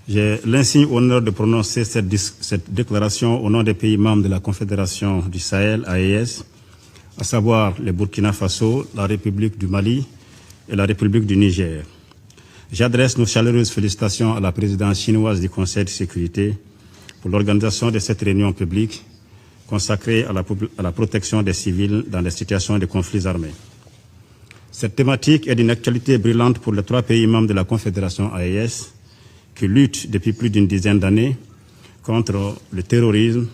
J'ai l'insigne honneur de prononcer cette déclaration au nom des pays membres de la Confédération du Sahel, AES, à savoir le Burkina Faso, la République du Mali et la République du Niger. J'adresse nos chaleureuses félicitations à la présidence chinoise du Conseil de sécurité pour l'organisation de cette réunion publique consacrée à la protection des civils dans les situations de conflits armés. Cette thématique est d'une actualité brûlante pour les 3 pays membres de la Confédération AES qui luttent depuis plus d'une dizaine d'années contre le terrorisme,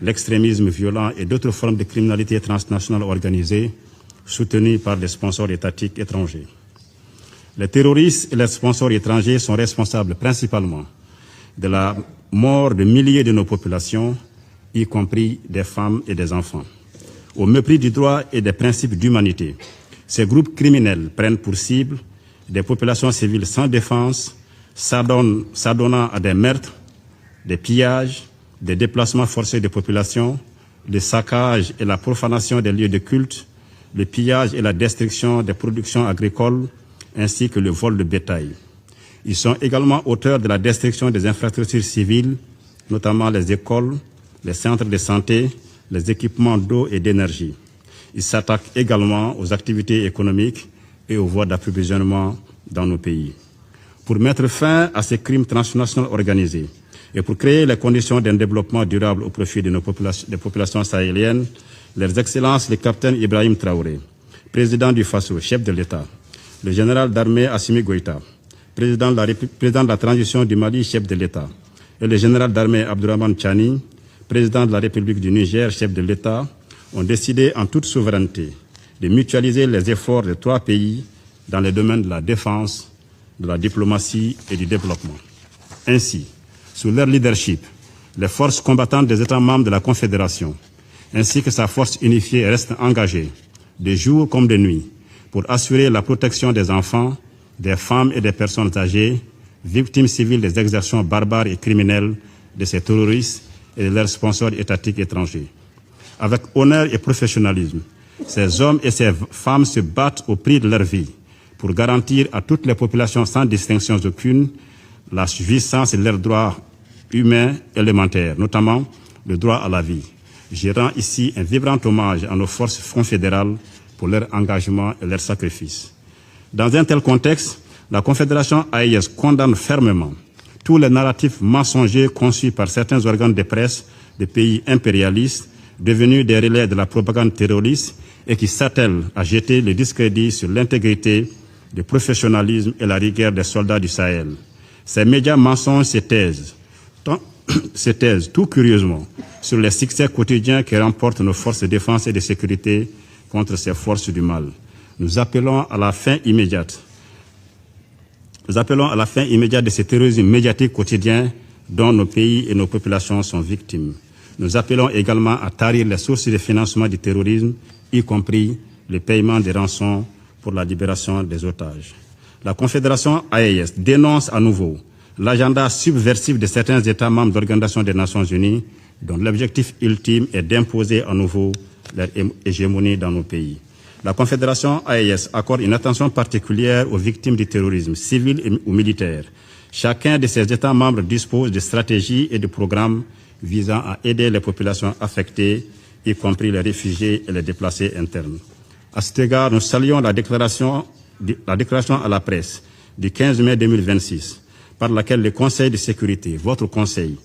l'extrémisme violent et d'autres formes de criminalité transnationale organisée soutenues par des sponsors étatiques étrangers. Les terroristes et les sponsors étrangers sont responsables principalement de la mort de milliers de nos populations, y compris des femmes et des enfants. Au mépris du droit et des principes d'humanité, ces groupes criminels prennent pour cible des populations civiles sans défense, s'adonnant à des meurtres, des pillages, des déplacements forcés de populations, le saccage et la profanation des lieux de culte, le pillage et la destruction des productions agricoles, ainsi que le vol de bétail. Ils sont également auteurs de la destruction des infrastructures civiles, notamment les écoles, les centres de santé, les équipements d'eau et d'énergie. Ils s'attaquent également aux activités économiques et aux voies d'approvisionnement dans nos pays. Pour mettre fin à ces crimes transnationaux organisés et pour créer les conditions d'un développement durable au profit de des populations sahéliennes, leurs excellences le capitaine Ibrahim Traoré, président du Faso, chef de l'État, le général d'armée Assimi Goïta, président de la transition du Mali, chef de l'État, et le général d'armée Abdourahmane Tchani, président de la République du Niger, chef de l'État, ont décidé en toute souveraineté de mutualiser les efforts de 3 pays dans les domaines de la défense, de la diplomatie et du développement. Ainsi, sous leur leadership, les forces combattantes des États membres de la Confédération, ainsi que sa force unifiée, restent engagées, de jour comme de nuit, pour assurer la protection des enfants, des femmes et des personnes âgées, victimes civiles des exactions barbares et criminelles de ces terroristes et de leurs sponsors étatiques étrangers. Avec honneur et professionnalisme, ces hommes et ces femmes se battent au prix de leur vie pour garantir à toutes les populations sans distinction aucune la jouissance de leurs droits humains élémentaires, notamment le droit à la vie. Je rends ici un vibrant hommage à nos forces confédérales pour leur engagement et leur sacrifice. Dans un tel contexte, la Confédération AES condamne fermement tous les narratifs mensongers conçus par certains organes de presse des pays impérialistes devenus des relais de la propagande terroriste et qui s'attellent à jeter le discrédit sur l'intégrité, le professionnalisme et la rigueur des soldats du Sahel. Ces médias mensonges se taisent tout curieusement sur les succès quotidiens que remportent nos forces de défense et de sécurité contre ces forces du mal. Nous appelons à la fin immédiate de ce terrorisme médiatique quotidien dont nos pays et nos populations sont victimes. Nous appelons également à tarir les sources de financement du terrorisme, y compris le paiement des rançons pour la libération des otages. La Confédération AES dénonce à nouveau l'agenda subversif de certains États membres d'Organisation des Nations Unies, dont l'objectif ultime est d'imposer à nouveau leur hégémonie dans nos pays. La Confédération AES accorde une attention particulière aux victimes du terrorisme, civils ou militaires. Chacun de ces États membres dispose de stratégies et de programmes visant à aider les populations affectées, y compris les réfugiés et les déplacés internes. À cet égard, nous saluons la déclaration à la presse du 15 mai 2026, par laquelle le Conseil de sécurité, votre Conseil,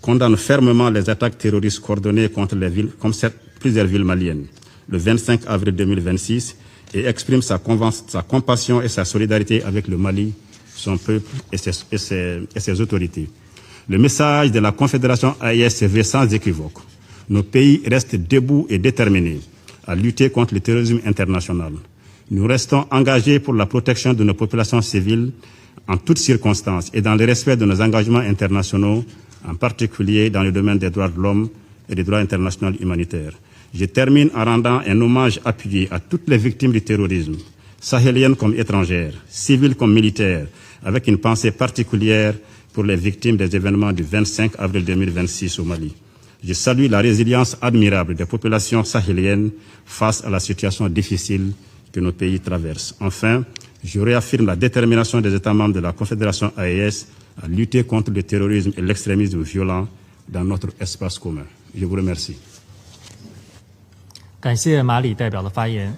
condamne fermement les attaques terroristes coordonnées contre les villes, comme plusieurs villes maliennes, le 25 avril 2026, et exprime sa compassion et sa solidarité avec le Mali, son peuple et ses autorités. Le message de la Confédération AES se veut sans équivoque. Nos pays restent debout et déterminés à lutter contre le terrorisme international. Nous restons engagés pour la protection de nos populations civiles en toutes circonstances et dans le respect de nos engagements internationaux, en particulier dans le domaine des droits de l'homme et des droits internationaux humanitaires. Je termine en rendant un hommage appuyé à toutes les victimes du terrorisme, sahéliennes comme étrangères, civiles comme militaires, avec une pensée particulière pour les victimes des événements du 25 avril 2026 au Mali. Je salue la résilience admirable des populations sahéliennes face à la situation difficile que nos pays traversent. Enfin, je réaffirme la détermination des États membres de la Confédération AES à lutter contre le terrorisme et l'extrémisme violent dans notre espace commun. Je vous remercie. 感谢马里代表的发言。